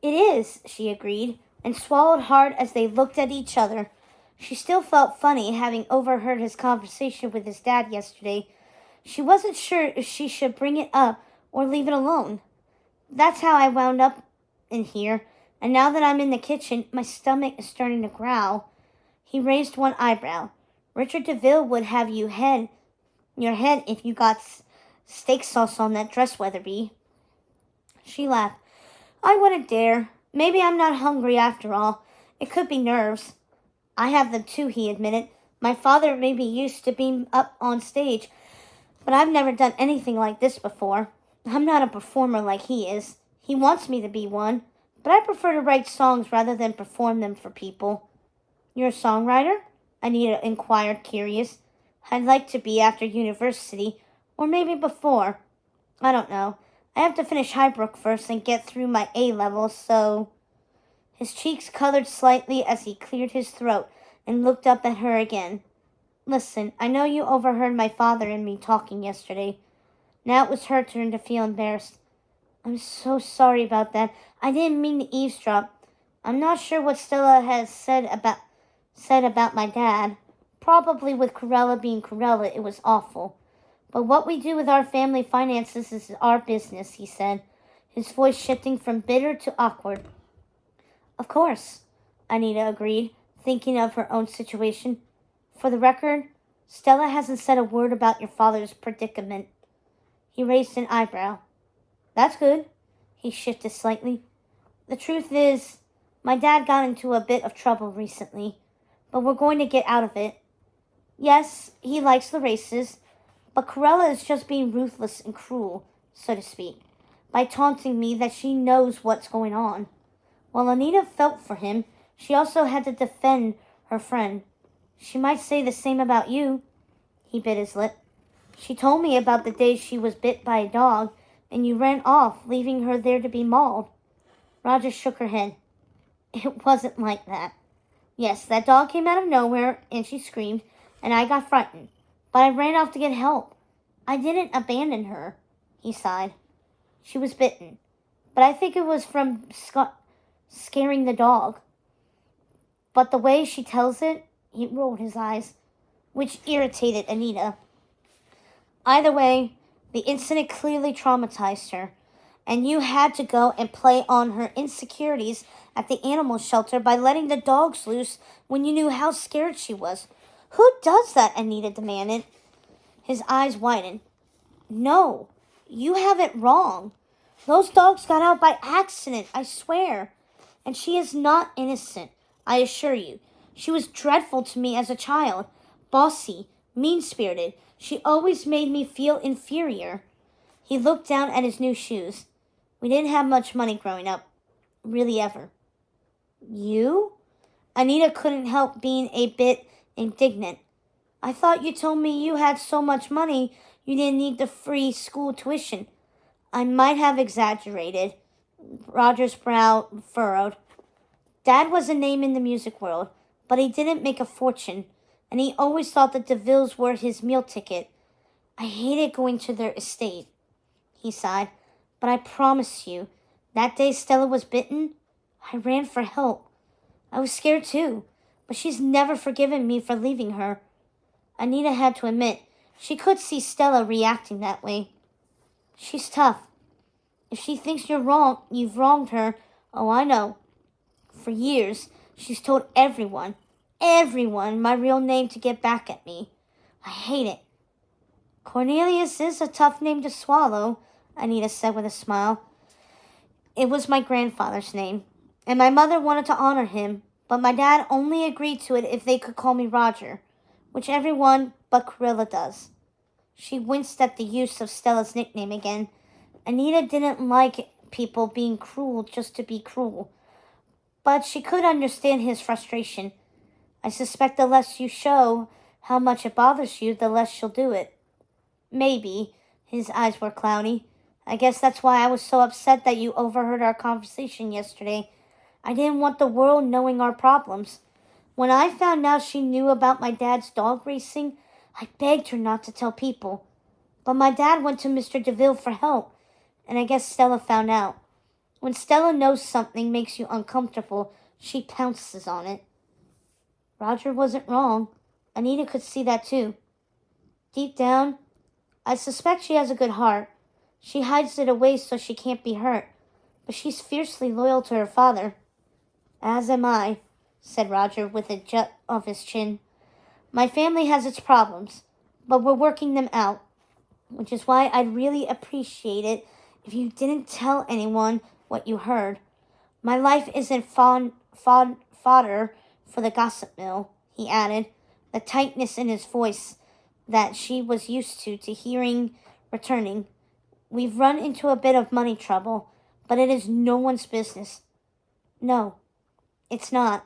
It is, she agreed, and swallowed hard as they looked at each other. She still felt funny having overheard his conversation with his dad yesterday. She wasn't sure if she should bring it up or leave it alone. That's how I wound up in here, and now that I'm in the kitchen, my stomach is starting to growl. He raised one eyebrow. Richard DeVille would have your head if you got steak sauce on that dress, Weatherby. She laughed. I wouldn't dare. Maybe I'm not hungry after all. It could be nerves. I have them too, he admitted. My father may be used to being up on stage, but I've never done anything like this before. I'm not a performer like he is. He wants me to be one, but I prefer to write songs rather than perform them for people. You're a songwriter? Anita inquired, curious. I'd like to be after university, or maybe before. I don't know. I have to finish Highbrook first and get through my A-levels, so... His cheeks colored slightly as he cleared his throat and looked up at her again. Listen, I know you overheard my father and me talking yesterday. Now it was her turn to feel embarrassed. I'm so sorry about that. I didn't mean to eavesdrop. I'm not sure what Stella has said about my dad. Probably with Corella being Corella, it was awful. But what we do with our family finances is our business, he said, his voice shifting from bitter to awkward. Of course, Anita agreed, thinking of her own situation. For the record, Stella hasn't said a word about your father's predicament. He raised an eyebrow. That's good. He shifted slightly. The truth is, my dad got into a bit of trouble recently, but we're going to get out of it. Yes, he likes the races, but Corella is just being ruthless and cruel, so to speak, by taunting me that she knows what's going on. While Anita felt for him, she also had to defend her friend. She might say the same about you. He bit his lip. She told me about the day she was bit by a dog, and you ran off, leaving her there to be mauled. Roger shook her head. It wasn't like that. Yes, that dog came out of nowhere, and she screamed, and I got frightened. But I ran off to get help. I didn't abandon her, he sighed. She was bitten, but I think it was from scaring the dog. But the way she tells it, he rolled his eyes, which irritated Anita. Either way, the incident clearly traumatized her, and you had to go and play on her insecurities at the animal shelter by letting the dogs loose when you knew how scared she was. Who does that? Anita demanded. His eyes widened. No, you have it wrong. Those dogs got out by accident, I swear. And she is not innocent, I assure you. She was dreadful to me as a child. Bossy, mean-spirited. She always made me feel inferior. He looked down at his new shoes. We didn't have much money growing up. Really ever. You? Anita couldn't help being a bit indignant. I thought you told me you had so much money you didn't need the free school tuition. I might have exaggerated. Roger's brow furrowed. Dad was a name in the music world, but he didn't make a fortune, and he always thought the DeVilles were his meal ticket. I hated going to their estate, he sighed, but I promise you, that day Stella was bitten, I ran for help. I was scared too, but she's never forgiven me for leaving her. Anita had to admit, she could see Stella reacting that way. She's tough. If she thinks you've wronged her, oh, I know. For years, she's told everyone my real name to get back at me. I hate it. Cornelius is a tough name to swallow, Anita said with a smile. It was my grandfather's name, and my mother wanted to honor him, but my dad only agreed to it if they could call me Roger, which everyone but Corilla does. She winced at the use of Stella's nickname again. Anita didn't like people being cruel just to be cruel, but she could understand his frustration. I suspect the less you show how much it bothers you, the less she'll do it. Maybe. His eyes were cloudy. I guess that's why I was so upset that you overheard our conversation yesterday. I didn't want the world knowing our problems. When I found out she knew about my dad's dog racing, I begged her not to tell people. But my dad went to Mr. DeVille for help, and I guess Stella found out. When Stella knows something makes you uncomfortable, she pounces on it. Roger wasn't wrong. Anita could see that too. Deep down, I suspect she has a good heart. She hides it away so she can't be hurt, but she's fiercely loyal to her father. As am I, said Roger with a jut of his chin. My family has its problems, but we're working them out, which is why I'd really appreciate it if you didn't tell anyone what you heard. My life isn't fodder for the gossip mill, he added, the tightness in his voice that she was used to hearing returning. We've run into a bit of money trouble, but it is no one's business. No, it's not,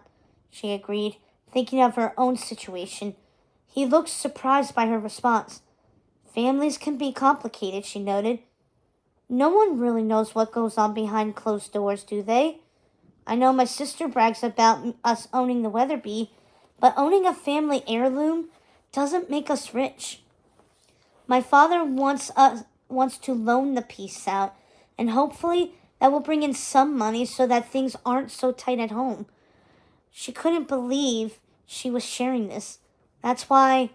she agreed, thinking of her own situation. He looked surprised by her response. Families can be complicated, she noted. No one really knows what goes on behind closed doors, do they? I know my sister brags about us owning the Weatherby, but owning a family heirloom doesn't make us rich. My father wants to loan the piece out, and hopefully that will bring in some money so that things aren't so tight at home. She couldn't believe she was sharing this. That's why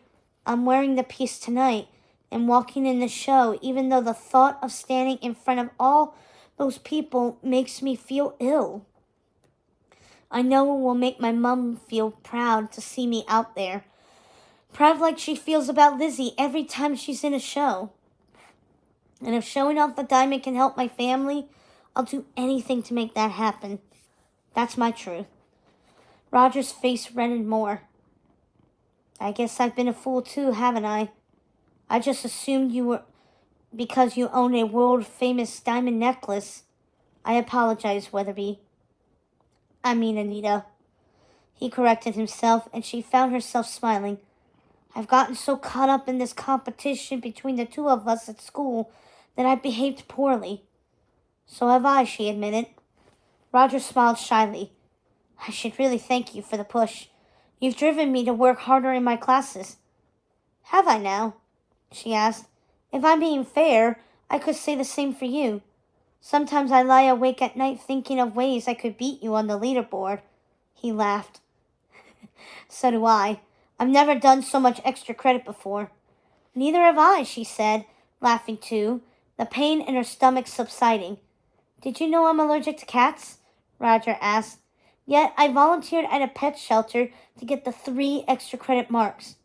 I'm wearing the piece tonight and walking in the show, even though the thought of standing in front of all those people makes me feel ill. I know it will make my mom feel proud to see me out there. Proud like she feels about Lizzie every time she's in a show. And if showing off the diamond can help my family, I'll do anything to make that happen. That's my truth. Roger's face reddened more. I guess I've been a fool too, haven't I? I just assumed you were because you own a world-famous diamond necklace. I apologize, Weatherby. I mean, Anita. He corrected himself, and she found herself smiling. I've gotten so caught up in this competition between the two of us at school that I behaved poorly. So have I, she admitted. Roger smiled shyly. I should really thank you for the push. You've driven me to work harder in my classes. Have I now? She asked. If I'm being fair, I could say the same for you. Sometimes I lie awake at night thinking of ways I could beat you on the leaderboard. He laughed. So do I. I've never done so much extra credit before. Neither have I, she said, laughing too, the pain in her stomach subsiding. Did you know I'm allergic to cats? Roger asked. Yet I volunteered at a pet shelter to get the 3 extra credit marks.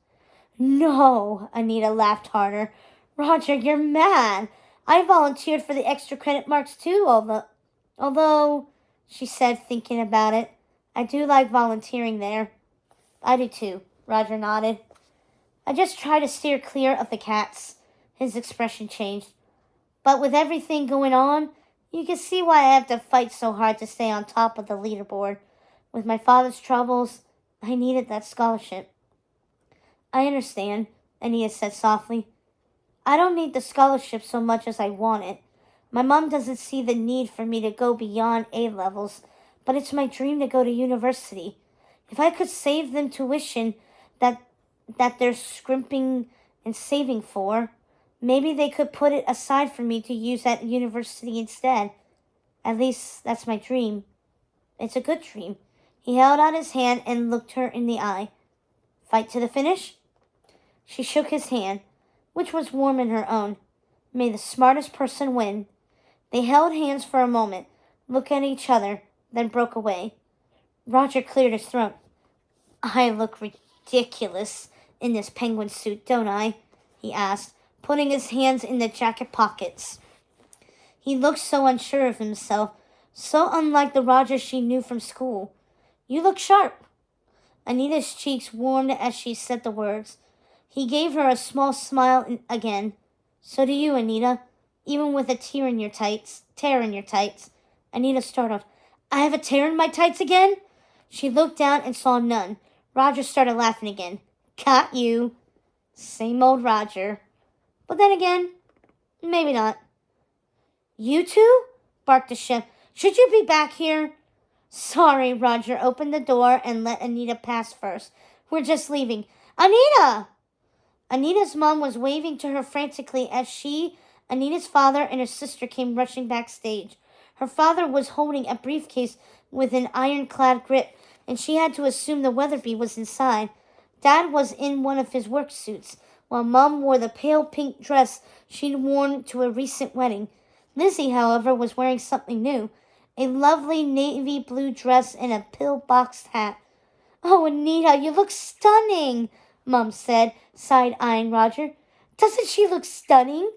No, Anita laughed harder. Roger, you're mad. I volunteered for the extra credit marks too, although, she said, thinking about it, I do like volunteering there. I do too, Roger nodded. I just try to steer clear of the cats. His expression changed. But with everything going on, you can see why I have to fight so hard to stay on top of the leaderboard. With my father's troubles, I needed that scholarship. I understand, Anita said softly. I don't need the scholarship so much as I want it. My mom doesn't see the need for me to go beyond A levels, but it's my dream to go to university. If I could save them tuition that they're scrimping and saving for, maybe they could put it aside for me to use at university instead. At least that's my dream. It's a good dream. He held out his hand and looked her in the eye. Fight to the finish? She shook his hand, which was warm in her own. May the smartest person win. They held hands for a moment, looked at each other, then broke away. Roger cleared his throat. I look ridiculous in this penguin suit, don't I? He asked, putting his hands in the jacket pockets. He looked so unsure of himself, so unlike the Roger she knew from school. You look sharp. Anita's cheeks warmed as she said the words. He gave her a small smile again. So do you, Anita, even with a tear in your tights. Anita startled. I have a tear in my tights again? She looked down and saw none. Roger started laughing again. Got you. Same old Roger. But then again, maybe not. You two? Barked the chef. Should you be back here? Sorry, Roger opened the door and let Anita pass first. We're just leaving. Anita! Anita's mom was waving to her frantically as she, Anita's father, and her sister came rushing backstage. Her father was holding a briefcase with an ironclad grip, and she had to assume the Weatherby was inside. Dad was in one of his work suits, while Mom wore the pale pink dress she'd worn to a recent wedding. Lizzie, however, was wearing something new, a lovely navy blue dress and a pill-boxed hat. "Oh, Anita, you look stunning," Mom said, side-eyeing Roger. "Doesn't she look stunning?"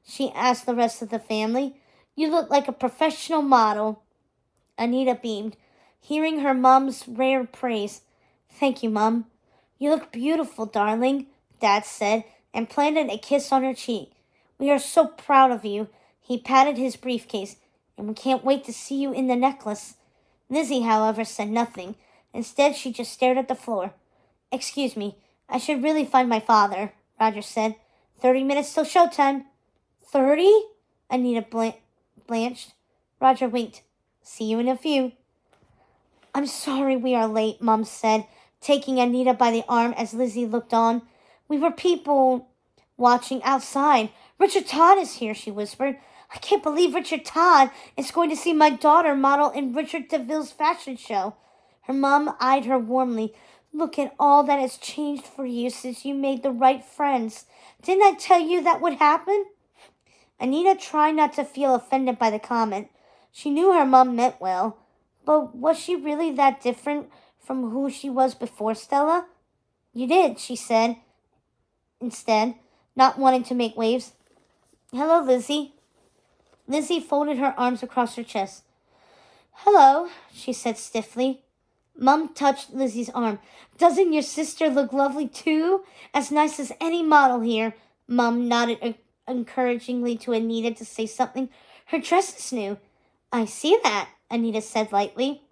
she asked the rest of the family. "You look like a professional model." Anita beamed, hearing her mom's rare praise. "Thank you, Mom." "You look beautiful, darling," Dad said, and planted a kiss on her cheek. "We are so proud of you." He patted his briefcase. "And we can't wait to see you in the necklace." Lizzie, however, said nothing. Instead, she just stared at the floor. "Excuse me, I should really find my father," Roger said. 30 minutes till showtime." 30? Anita blanched. Roger winked. "See you in a few." "I'm sorry we are late," Mom said, taking Anita by the arm as Lizzie looked on. "We were people watching outside. Richard Todd is here," she whispered. "I can't believe Richard Todd is going to see my daughter model in Richard DeVille's fashion show." Her mom eyed her warmly. "Look at all that has changed for you since you made the right friends. Didn't I tell you that would happen?" Anita tried not to feel offended by the comment. She knew her mom meant well, but was she really that different from who she was before Stella? "You did," she said, instead, not wanting to make waves. "Hello, Lizzie." Lizzie folded her arms across her chest. "Hello," she said stiffly. Mum touched Lizzie's arm. "Doesn't your sister look lovely too? As nice as any model here." Mum nodded encouragingly to Anita to say something. "Her dress is new." "I see that," Anita said lightly,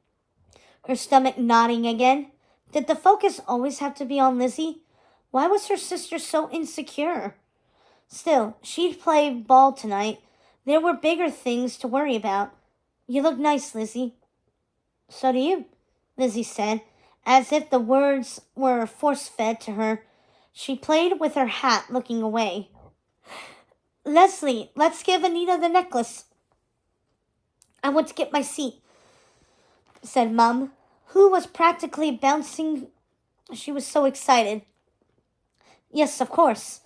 her stomach nodding again. Did the focus always have to be on Lizzie? Why was her sister so insecure? Still, she'd play ball tonight. There were bigger things to worry about. "You look nice, Lizzie." "So do you," Lizzie said, as if the words were force-fed to her. She played with her hat, looking away. "Leslie, let's give Anita the necklace." "I want to get my seat," said Mum, who was practically bouncing. She was so excited. "Yes, of course."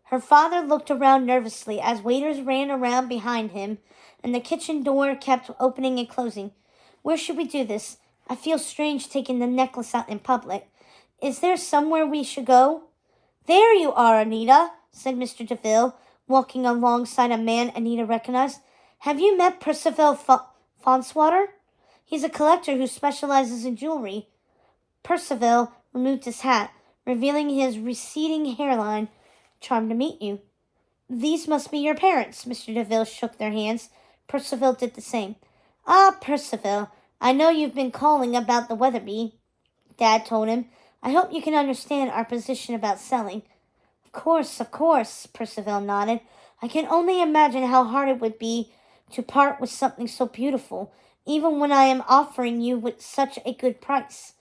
Her father looked around nervously as waiters ran around behind him, and the kitchen door kept opening and closing. "Where should we do this? I feel strange taking the necklace out in public. Is there somewhere we should go?" "There you are, Anita," said Mr. DeVille, walking alongside a man Anita recognized. "Have you met Percival Fonswater? He's a collector who specializes in jewelry." Percival removed his hat, revealing his receding hairline. "Charmed to meet you." "These must be your parents." Mr. DeVille shook their hands. Percival did the same. "Ah, Percival, I know you've been calling about the Weatherby," Dad told him. "I hope you can understand our position about selling." Of course," Percival nodded. "I can only imagine how hard it would be to part with something so beautiful, even when I am offering you with such a good price."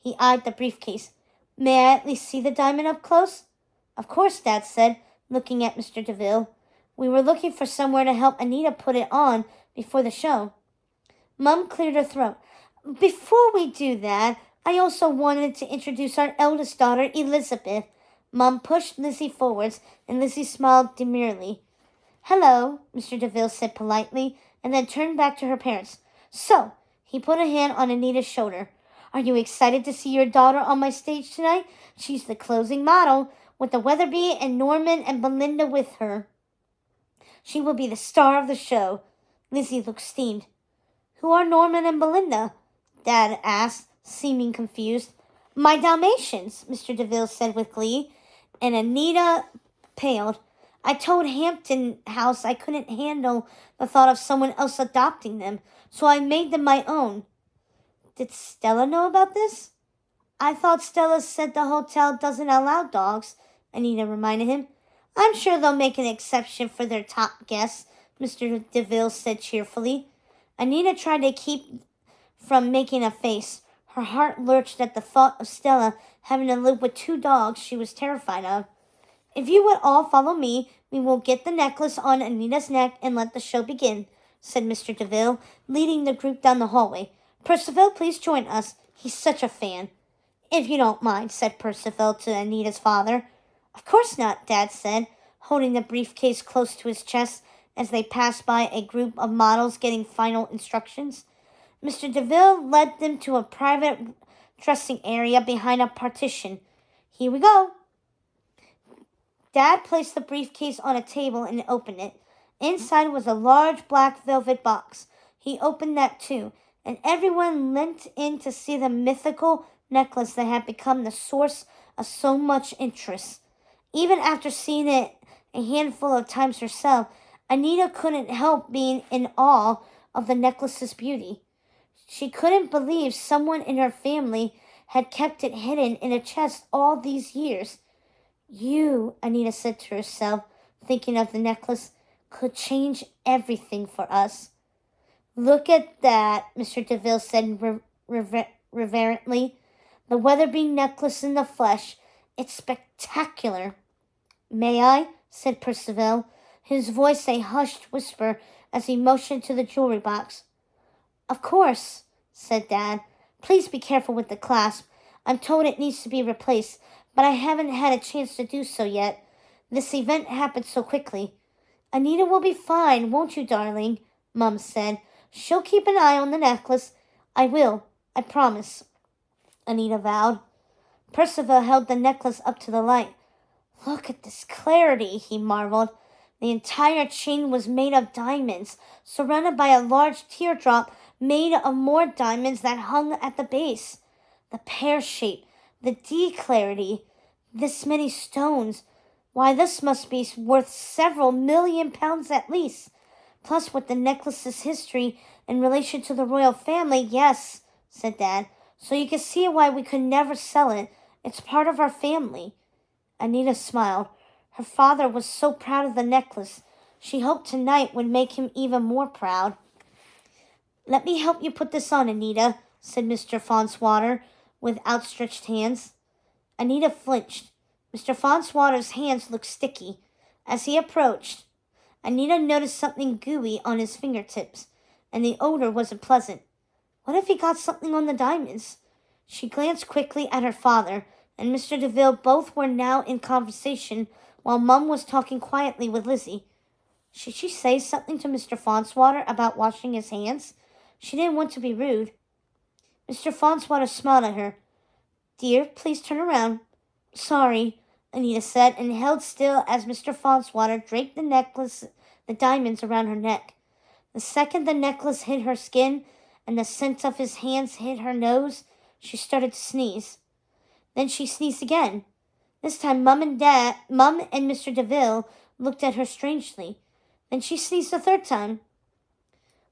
He eyed the briefcase. "May I at least see the diamond up close?" "Of course," Dad said, looking at Mr. DeVille. "We were looking for somewhere to help Anita put it on before the show." Mum cleared her throat. "Before we do that, I also wanted to introduce our eldest daughter, Elizabeth." Mum pushed Lizzie forwards, and Lizzie smiled demurely. "Hello," Mr. DeVille said politely, and then turned back to her parents. "So," he put a hand on Anita's shoulder, "are you excited to see your daughter on my stage tonight? She's the closing model, with the Weatherby and Norman and Belinda with her. She will be the star of the show." Lizzie looked steamed. "Who are Norman and Belinda?" Dad asked, seeming confused. "My Dalmatians," Mr. DeVille said with glee, and Anita paled. "I told Hampton House I couldn't handle the thought of someone else adopting them, so I made them my own." "Did Stella know about this?" "I thought Stella said the hotel doesn't allow dogs," Anita reminded him. "I'm sure they'll make an exception for their top guests," Mr. DeVille said cheerfully. Anita tried to keep from making a face. Her heart lurched at the thought of Stella having to live with 2 dogs she was terrified of. "If you would all follow me, we will get the necklace on Anita's neck and let the show begin," said Mr. DeVille, leading the group down the hallway. Percival, please join us. He's such a fan. If you don't mind, said Percival to Anita's father. Of course not, Dad said, holding the briefcase close to his chest as they passed by a group of models getting final instructions. Mr. DeVille led them to a private dressing area behind a partition. Here we go. Dad placed the briefcase on a table and opened it. Inside was a large black velvet box. He opened that too, and everyone leant in to see the mythical necklace that had become the source of so much interest. Even after seeing it a handful of times herself, Anita couldn't help being in awe of the necklace's beauty. She couldn't believe someone in her family had kept it hidden in a chest all these years. You, Anita said to herself, thinking of the necklace, could change everything for us. Look at that, Mr. DeVille said reverently. The Weatherby necklace in the flesh. It's spectacular. May I? Said Percival, his voice a hushed whisper as he motioned to the jewelry box. Of course, said Dad. Please be careful with the clasp. I'm told it needs to be replaced, but I haven't had a chance to do so yet. This event happened so quickly. Anita will be fine, won't you, darling? Mum said. She'll keep an eye on the necklace. I will, I promise, Anita vowed. Percival held the necklace up to the light. Look at this clarity, he marveled. The entire chain was made of diamonds, surrounded by a large teardrop made of more diamonds that hung at the base. The pear shape, the D clarity, this many stones. Why, this must be worth several £1,000,000 at least. Plus, with the necklace's history in relation to the royal family, yes, said Dad. So you can see why we could never sell it. It's part of our family. Anita smiled. Her father was so proud of the necklace. She hoped tonight would make him even more proud. Let me help you put this on, Anita, said Mr. Fonswater with outstretched hands. Anita flinched. Mr. Fonswater's hands looked sticky. As he approached, Anita noticed something gooey on his fingertips, and the odor wasn't pleasant. What if he got something on the diamonds? She glanced quickly at her father, and Mr. DeVille both were now in conversation while Mum was talking quietly with Lizzie. Should she say something to Mr. Fonswater about washing his hands? She didn't want to be rude. Mr. Fonswater smiled at her. Dear, please turn around. Sorry, Anita said, and held still as Mr. Fonswater draped the diamonds around her neck. The second the necklace hit her skin and the scent of his hands hit her nose, she started to sneeze. Then she sneezed again. This time Mum and Mr. DeVille looked at her strangely. Then she sneezed a third time.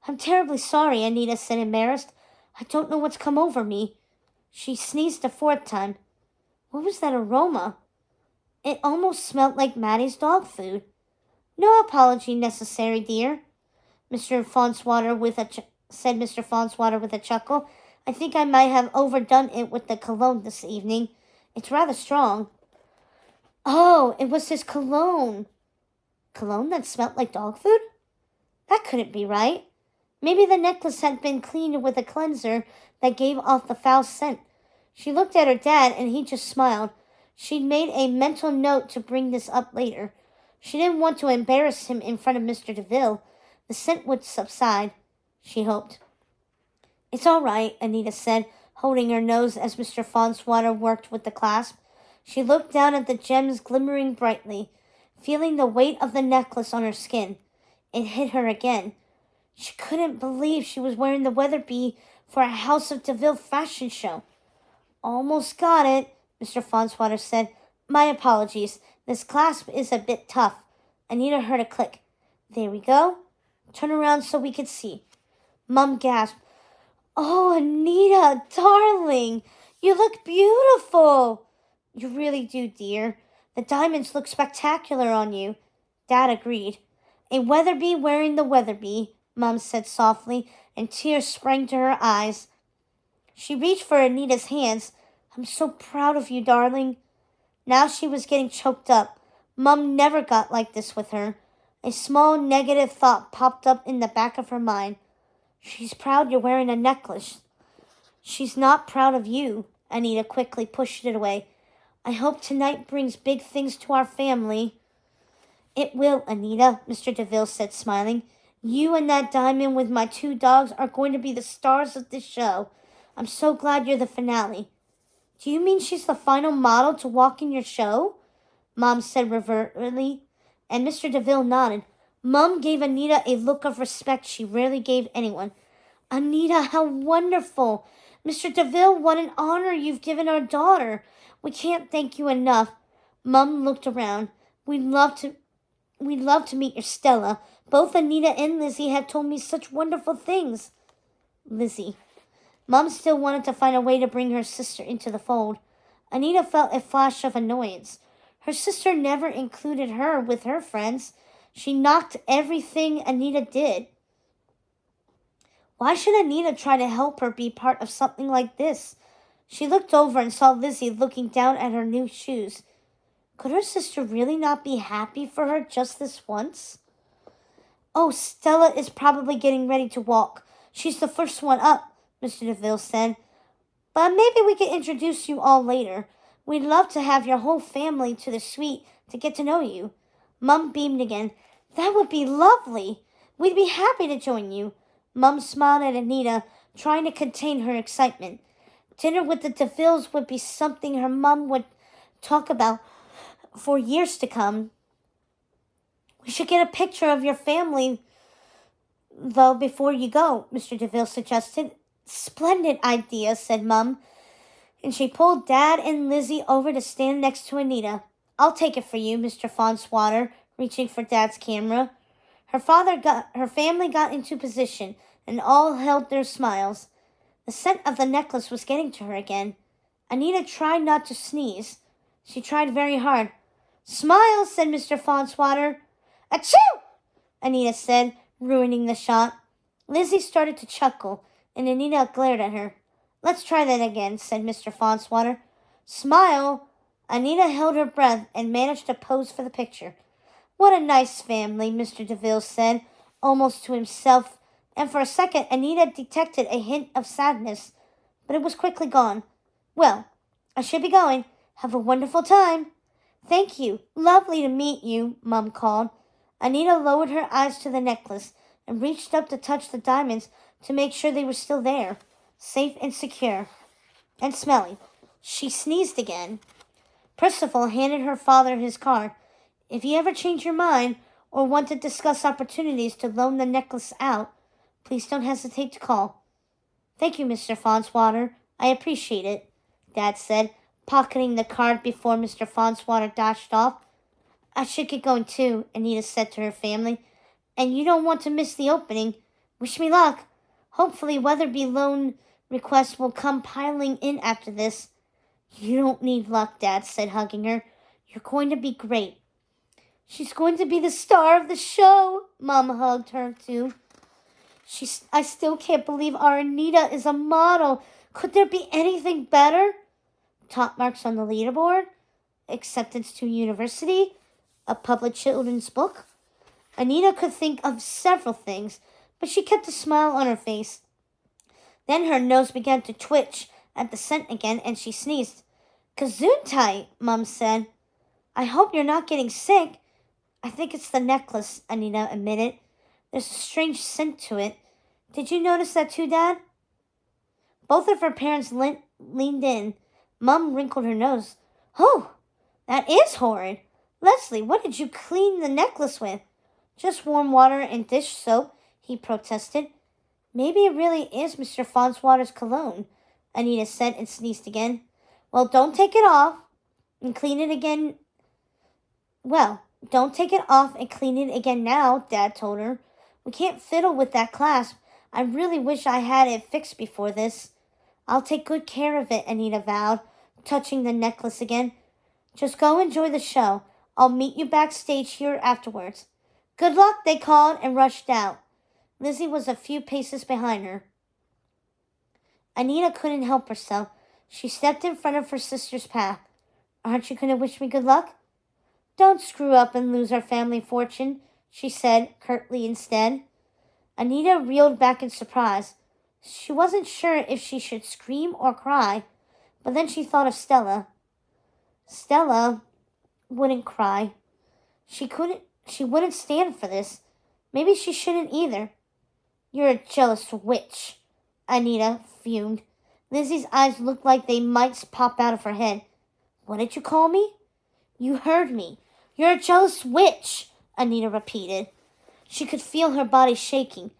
I'm terribly sorry, Anita said, embarrassed. I don't know what's come over me. She sneezed a fourth time. What was that aroma? It almost smelled like Maddie's dog food. No apology necessary, dear, said Mr. Fonswater with a chuckle. I think I might have overdone it with the cologne this evening. It's rather strong. Oh, it was his cologne. Cologne that smelled like dog food? That couldn't be right. Maybe the necklace had been cleaned with a cleanser that gave off the foul scent. She looked at her dad, and he just smiled. She'd made a mental note to bring this up later. She didn't want to embarrass him in front of Mr. DeVille. The scent would subside, she hoped. It's all right, Anita said, holding her nose as Mr. Fonswater worked with the clasp. She looked down at the gems glimmering brightly, feeling the weight of the necklace on her skin. It hit her again. She couldn't believe she was wearing the Weatherby for a House of DeVille fashion show. Almost got it, Mr. Fonswater said. My apologies. This clasp is a bit tough. Anita heard a click. There we go. Turn around so we can see. Mum gasped. Oh, Anita, darling, you look beautiful. You really do, dear. The diamonds look spectacular on you. Dad agreed. A Weatherby wearing the Weatherby, Mum said softly, and tears sprang to her eyes. She reached for Anita's hands. I'm so proud of you, darling. Now she was getting choked up. Mum never got like this with her. A small negative thought popped up in the back of her mind. She's proud you're wearing a necklace. She's not proud of you. Anita quickly pushed it away. I hope tonight brings big things to our family. It will, Anita, Mr. DeVille said, smiling. You and that diamond with my 2 dogs are going to be the stars of this show. I'm so glad you're the finale. Do you mean she's the final model to walk in your show? Mom said reverently, and Mr. DeVille nodded. Mom gave Anita a look of respect she rarely gave anyone. Anita, how wonderful! Mr. DeVille, what an honor you've given our daughter. We can't thank you enough. Mom looked around. We'd love to meet your Stella. Both Anita and Lizzie had told me such wonderful things. Lizzie. Mom still wanted to find a way to bring her sister into the fold. Anita felt a flash of annoyance. Her sister never included her with her friends. She knocked everything Anita did. Why should Anita try to help her be part of something like this? She looked over and saw Lizzie looking down at her new shoes. Could her sister really not be happy for her just this once? Oh, Stella is probably getting ready to walk. She's the first one up, Mr. DeVille said. But maybe we can introduce you all later. We'd love to have your whole family to the suite to get to know you. Mum beamed again. That would be lovely. We'd be happy to join you. Mum smiled at Anita, trying to contain her excitement. Dinner with the DeVilles would be something her mum would talk about for years to come. We should get a picture of your family, though, before you go, Mr. DeVille suggested. Splendid idea, said Mum, and she pulled Dad and Lizzie over to stand next to Anita. I'll take it for you, Mr. Fonswater, reaching for Dad's camera. Her family got into position, and all held their smiles. The scent of the necklace was getting to her again. Anita tried not to sneeze. She tried very hard. Smile, said Mr. Fonswater. Achoo! Anita said, ruining the shot. Lizzie started to chuckle, and Anita glared at her. Let's try that again, said Mr. Fonswater. Smile! Anita held her breath and managed to pose for the picture. What a nice family, Mr. DeVille said, almost to himself, and for a second Anita detected a hint of sadness, but it was quickly gone. Well, I should be going. Have a wonderful time. Thank you. Lovely to meet you, Mum called. Anita lowered her eyes to the necklace and reached up to touch the diamonds to make sure they were still there, safe and secure, and smelly. She sneezed again. Percival handed her father his card. If you ever change your mind or want to discuss opportunities to loan the necklace out, please don't hesitate to call. Thank you, Mr. Fonswater. I appreciate it, Dad said, pocketing the card before Mr. Fonswater dashed off. I should get going too, Anita said to her family. And you don't want to miss the opening. Wish me luck. Hopefully Weatherby loan requests will come piling in after this. You don't need luck, Dad said, hugging her. You're going to be great. She's going to be the star of the show, Mom hugged her too. I still can't believe our Anita is a model. Could there be anything better? Top marks on the leaderboard, acceptance to university, a public children's book. Anita could think of several things, but she kept a smile on her face. Then her nose began to twitch at the scent again, and she sneezed. Gesundheit, Mum said. I hope you're not getting sick. I think it's the necklace, Anita admitted. There's a strange scent to it. Did you notice that too, Dad? Both of her parents leaned in. Mum wrinkled her nose. Oh, that is horrid. Leslie, what did you clean the necklace with? Just warm water and dish soap, he protested. Maybe it really is Mr. Fonswater's cologne, Anita said and sneezed again. Well, don't take it off and clean it again. Don't take it off and clean it again now, Dad told her. We can't fiddle with that clasp. I really wish I had it fixed before this. I'll take good care of it, Anita vowed, touching the necklace again. Just go enjoy the show. I'll meet you backstage here afterwards. Good luck, they called and rushed out. Lizzie was a few paces behind her. Anita couldn't help herself. She stepped in front of her sister's path. Aren't you going to wish me good luck? Don't screw up and lose our family fortune, she said curtly instead. Anita reeled back in surprise. She wasn't sure if she should scream or cry, but then she thought of Stella. Stella wouldn't cry. She wouldn't stand for this. Maybe she shouldn't either. You're a jealous witch, Anita fumed. Lizzie's eyes looked like they might pop out of her head. What did you call me? You heard me. You're a jealous witch, Anita repeated. She could feel her body shaking.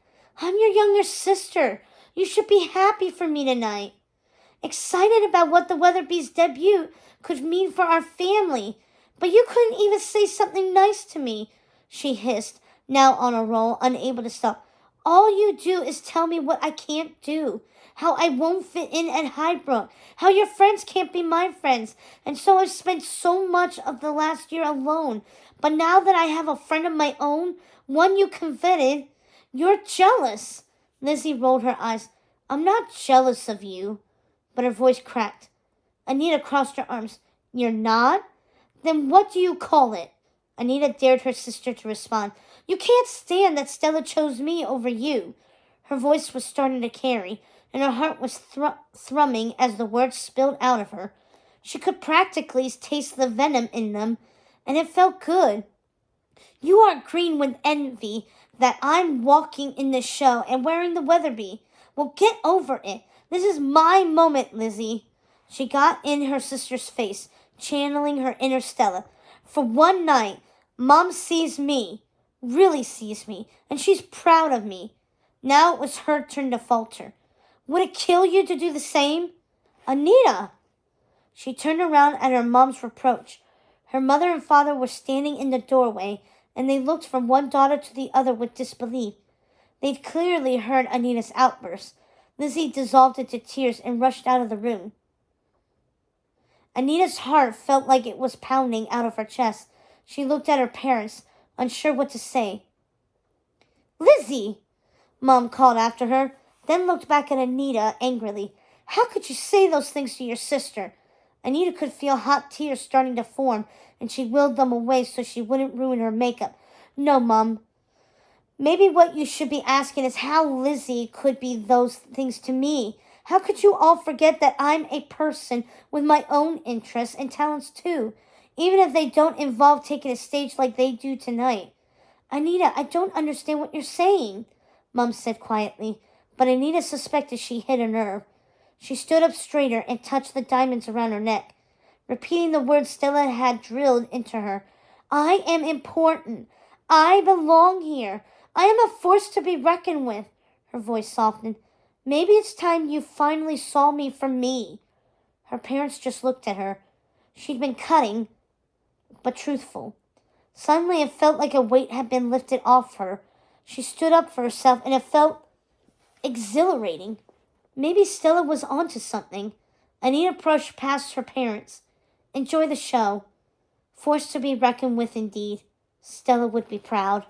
I'm your younger sister. You should be happy for me tonight. Excited about what the Weatherby's debut could mean for our family. But you couldn't even say something nice to me, she hissed, now on a roll, unable to stop. All you do is tell me what I can't do, how I won't fit in at Highbrook, how your friends can't be my friends, and so I've spent so much of the last year alone. But now that I have a friend of my own, one you coveted, you're jealous. Lizzie rolled her eyes. I'm not jealous of you. But her voice cracked. Anita crossed her arms. You're not? Then what do you call it? Anita dared her sister to respond. You can't stand that Stella chose me over you. Her voice was starting to carry, and her heart was thrumming as the words spilled out of her. She could practically taste the venom in them, and it felt good. You aren't green with envy that I'm walking in this show and wearing the Weatherby. Well, get over it. This is my moment, Lizzie. She got in her sister's face, channeling her inner Stella. For one night, Mom sees me, really sees me, and she's proud of me. Now it was her turn to falter. Would it kill you to do the same? Anita! She turned around at her mom's reproach. Her mother and father were standing in the doorway, and they looked from one daughter to the other with disbelief. They'd clearly heard Anita's outburst. Lizzie dissolved into tears and rushed out of the room. Anita's heart felt like it was pounding out of her chest. She looked at her parents, unsure what to say. Lizzie! Mom called after her, then looked back at Anita angrily. How could you say those things to your sister? Anita could feel hot tears starting to form, and she willed them away so she wouldn't ruin her makeup. No, Mom. Maybe what you should be asking is how Lizzie could be those things to me. How could you all forget that I'm a person with my own interests and talents too, even if they don't involve taking a stage like they do tonight? Anita, I don't understand what you're saying, Mom said quietly, but Anita suspected she hit a nerve. She stood up straighter and touched the diamonds around her neck, repeating the words Stella had drilled into her. I am important. I belong here. I am a force to be reckoned with. Her voice softened. Maybe it's time you finally saw me for me. Her parents just looked at her. She'd been cutting, but truthful. Suddenly it felt like a weight had been lifted off her. She stood up for herself, and it felt exhilarating. Maybe Stella was onto something. Anita brushed past her parents. Enjoy the show. Forced to be reckoned with indeed. Stella would be proud.